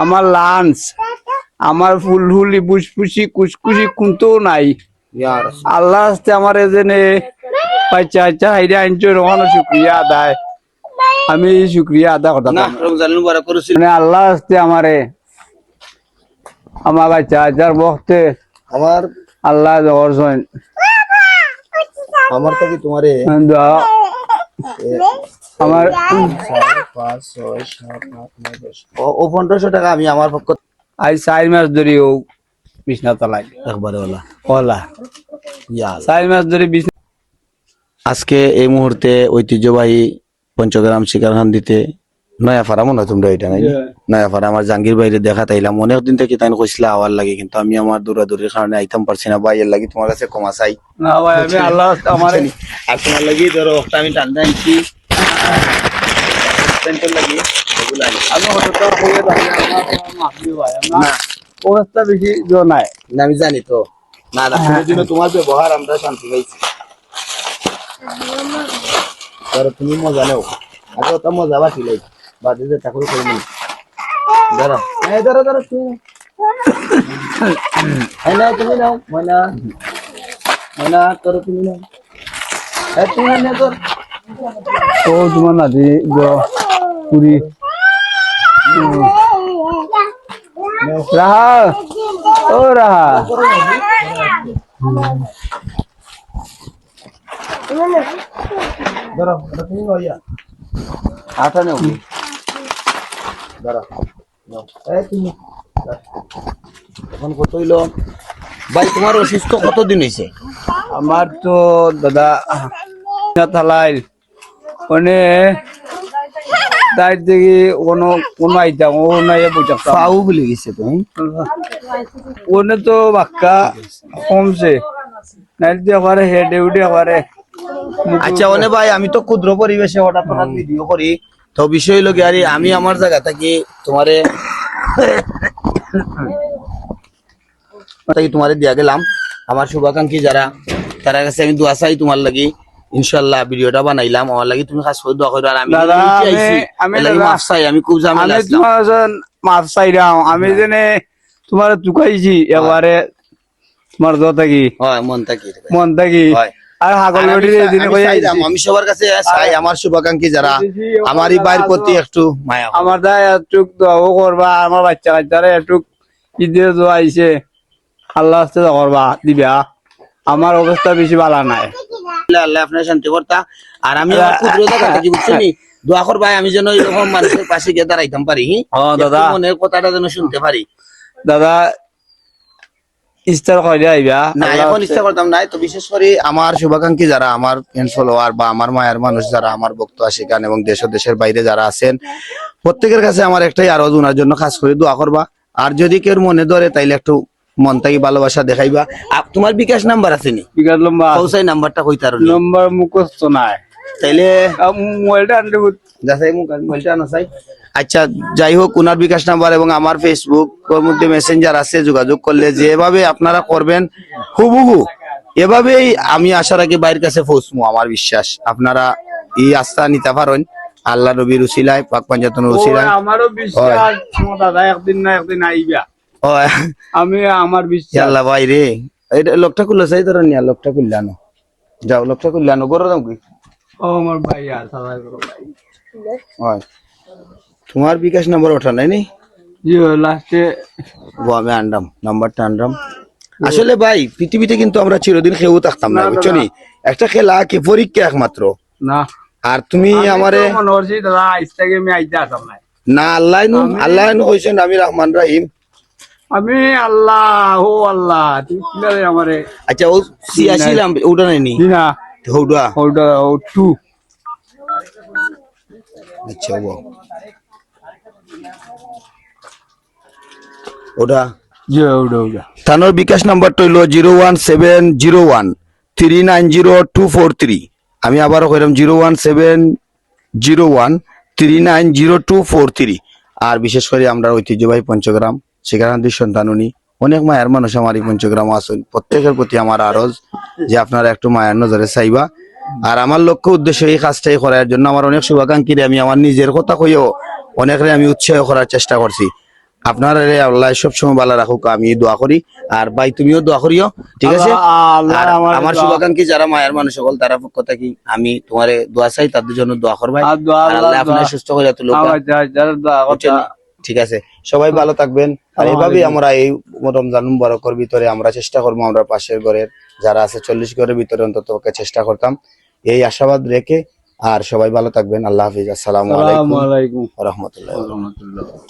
আমার লাঞ্চ, আমার ফুলহুলি ফুসফুসি কুসকুসি কোনটো নাই। আল্লাহ আসতে আমার এজেনে বাচ্চা বাচ্চা হাইরে আনছো রোহানো শুক্রিয়া আদায়, আমি শুক্রিয়া আদা করতাম না রমজান মুবারক করেছিল মানে আল্লাহ আসতে আমারে আমার বাচ্চা বাচ্চার বক্তে আমার আল্লাহ করছেন। আমার তো কি তোমারে আমার 5 6 7 8 9 10 ও 1500 টাকা আমি আমার পক্ষ আজ 4 মাস ধরে ও বিছনা তলায় একবারে ওলা ওলা ইয়া 4 মাস ধরে বিছনা। আজকে এই মুহূর্তে ঐতিহ্যবাহী পঞ্চগ্রাম শিকারখান্দিতে নয়াপাড়া মনে হয় তোমরা এটা নাই নয়াপাড়া আমার জাহাঙ্গীর বাইরে দেখা তাইলাম অনেকদিন থেকে তাই কইছিলা আওয়ার লাগে, কিন্তু আমি আমার দূরাদূরির কারণে আইতাম পারছি না। ভাই এর লাগি তোমার কাছে ক্ষমা চাই। না ভাই আমি আল্লাহ আমার আর তোমার লাগি ধরো একটা আমি টান্দা আনছি সেন্টার লাগি এগুলো আনছি। আমি হয়তো হয়ে যাবে আমার মাফি ভাই না আমার অবস্থা বেশি জো নাই। না আমি জানি তো না না কোনোদিনও তোমার ব্যবহার আমরা শান্তি পাইছি। ধরো তুমি মজা নেও আগে ওটা মজা বাকি লাই বাদে যে চাকরি করে নি ধরো এই ধরো ধরো তুমি এই নাও তুমি নাও ময়না ময়না করো তুমি নাও এই তুমি না তোর ও তোমার নাতি পুরি রাহা ও রাহা ধরো এটা তুমি নাও ইয়া আটা নাও ধরো নাও এই তুমি এখন কত হইলো ভাই তোমার অসুস্থ কতদিন হয়েছে? আমার তো দাদা থালাই মানে তাই দেখি কোনো কোনো আইতাম ও নাই বুঝাতাম পাউ বলে গেছে তুমি ওনে তো বাক্কা কমছে নাই দিয়ে পারে হেডে উঠে পারে। আচ্ছা ওনে ভাই আমি তো ক্ষুদ্র পরিবেশে হঠাৎ হঠাৎ ভিডিও করি, তো বিষয় হলো কি আরে আমি আমার জায়গা থেকে তোমারে তোমারে দিয়া গেলাম। আমার শুভাকাঙ্ক্ষী যারা তারা কাছে আমি দোয়া চাই তোমার লাগি, ইনশাআল্লাহ ভিডিওটা বানাইলাম আমার লাগি, তুমি খাস করে দোয়া করো। আর আমি দাদা নিচে আইছি, আমি এর লাগি দাদা মাফ চাই, আমি খুব ঝামেলা আমি আসলাম। তোমার মাফ চাইলাম, আমি যেনে তোমার চুকাইছি এবারে তোমার দোয়া কি হয় মন থাকি মন থাকি হয়। আর হাগল আর বাড়ির আমি দিনে চাইলাম, আমি সবার কাছে চাই আমার শুভাকাঙ্ক্ষী যারা আমারই ভাইয়ের প্রতি একটু মায়া করো। আমার দায় একটুক দোয়াও করবা, আমার বাচ্চা কাচ্চারা একটুক ঈদের দোয়া আইছে আল্লাহ আস্তে করবা দিবা। আমার অবস্থা বেশি ভালো নাই, আল্লাহ আপনার শান্তি করতা। আর আমি আমার ক্ষুদ্র জায়গা থেকে বুঝছি দোয়া করবা আমি যেন এরকম মানুষের পাশে গিয়ে দাঁড়াইতাম পারি। দাদা মনের কথাটা যেন শুনতে পারি। দাদা ইস্তার কইলে আইবা না এখন ইচ্ছা করতাম নাই, তো বিশেষ করে আমার শুভাকাঙ্ক্ষী যারা আমার ফ্রেন্ড ফলোয়ার বা আমার মায়ের মানুষ যারা আমার ভক্ত আশিকান এবং দেশ ও দেশের বাইরে যারা আছেন প্রত্যেকের কাছে আমার একটাই আরজ ওনার জন্য খাস করে দোয়া করবা। আর যদি কেউ মনে ধরে তাইলে একটু মন থেকে ভালোবাসা দেখাইবা। তোমার বিকাশ নাম্বার আছে নি? বিকাশ লম্বা পৌঁছাই নাম্বারটা কইতে পারো নম্বর মুখস্থ নাই, তাইলে মোবাইলটা আনতে যাচাই মোবাইলটা আনো চাই। আচ্ছা যাই হোক ওনার বিকাশ নাম্বার এবং আমার ফেসবুক ওর মধ্যে মেসেঞ্জার আছে, যোগাযোগ করলে যেভাবে আপনারা করবেন হুবহু এভাবেই আমি আশা রাখি বাইরের কাছে পৌঁছবো। আমার বিশ্বাস আপনারা এই আস্থা নিতে পারেন আল্লাহ নবীর উসিলায় পাক পাঞ্জাতনের উসিলায়। আমারও বিশ্বাস দাদা একদিন না একদিন আইবা, আমি আমার বিশ্বাস। আল্লাহ ভাই রে এটা লোকটা খুললে চাই ধরেন নিয়া লোকটা খুললে আনো যাও লোকটা খুললে আনো গরো দাম কি ও আমার ভাই আর সবাই করো ভাই হয়। তোমার বিকাশ নাম্বার ওঠা নাই নি? জি লাস্টে আমি আনলাম নাম্বারটা আনলাম। আসলে ভাই পৃথিবীতে কিন্তু আমরা চিরদিন খেয়েও থাকতাম না বুঝছো নি, একটা খেলা কি পরীক্ষা একমাত্র। না আর তুমি আমারে মনে করছি দাদা আজকে আমি আইতে আসলাম না, না আল্লাহ কইছেন আমি রহমান রহিম। আমি আল্লাহ ও আল্লাহ তুমি কিভাবে আমারে। আচ্ছা ও 86 নাম ওটা নাই না ওটা ওটা ও টু। আচ্ছা ওটা জি ওটা ওটা থানোর বিকাশ নাম্বারটা হইলো 01701390243। আমি আবারও কইলাম 01701390243। আর বিশেষ করে আমরা ঐতিহ্যবাহী পঞ্চগ্রাম শিকারান্তির সন্তানুনি অনেক মায়ের মানুষ আমার এই পঞ্চগ্রাম আছেন, প্রত্যেকের প্রতি আমার আরজ যে আপনারা একটু মায়ের নজরে চাইবা। আর আমার লক্ষ্য উদ্দেশ্য এই কাজটাই করার জন্য আমার অনেক শুভাকাঙ্ক্ষীরে আমি আমার নিজের কথা কইও অনেকরে আমি উৎসাহ করার চেষ্টা করছি। আপনার আল্লাহ সবসময় ভালো রাখুক, আমি দোয়া করি। আর ভাই তুমিও দোয়া করিও, ঠিক আছে? আল্লাহ আর আমার আমার দোয়া- শুভাকাঙ্ক্ষী যারা মায়ের মানুষ সকল তারা পক্ষ থেকে আমি তোমার দোয়া চাই, তাদের জন্য দোয়া করবাই। আর দোয়া আর আল্লাহ আল্লাহ আপনার দোয়া- সুস্থ করে তুলুক। আমার যারা দোয়া বুঝছেন? কথা- ঠিক আছে, সবাই ভালো থাকবেন। আর এইভাবেই আমরা এই রমজান মুবারকের ভিতরে আমরা চেষ্টা করবো, আমরা পাশের ঘরের যারা আছে 40 ঘরের ভিতরে অন্তত পক্ষে চেষ্টা করতাম, এই আশাবাদ রেখে। আর সবাই ভালো থাকবেন। আল্লাহ হাফিজ। আসসালামু আসসালামু আলাইকুম আলাইকুম ওয়া রাহমাতুল্লাহি ওয়া বারাকাতুহু। রহমতুল্লাহ।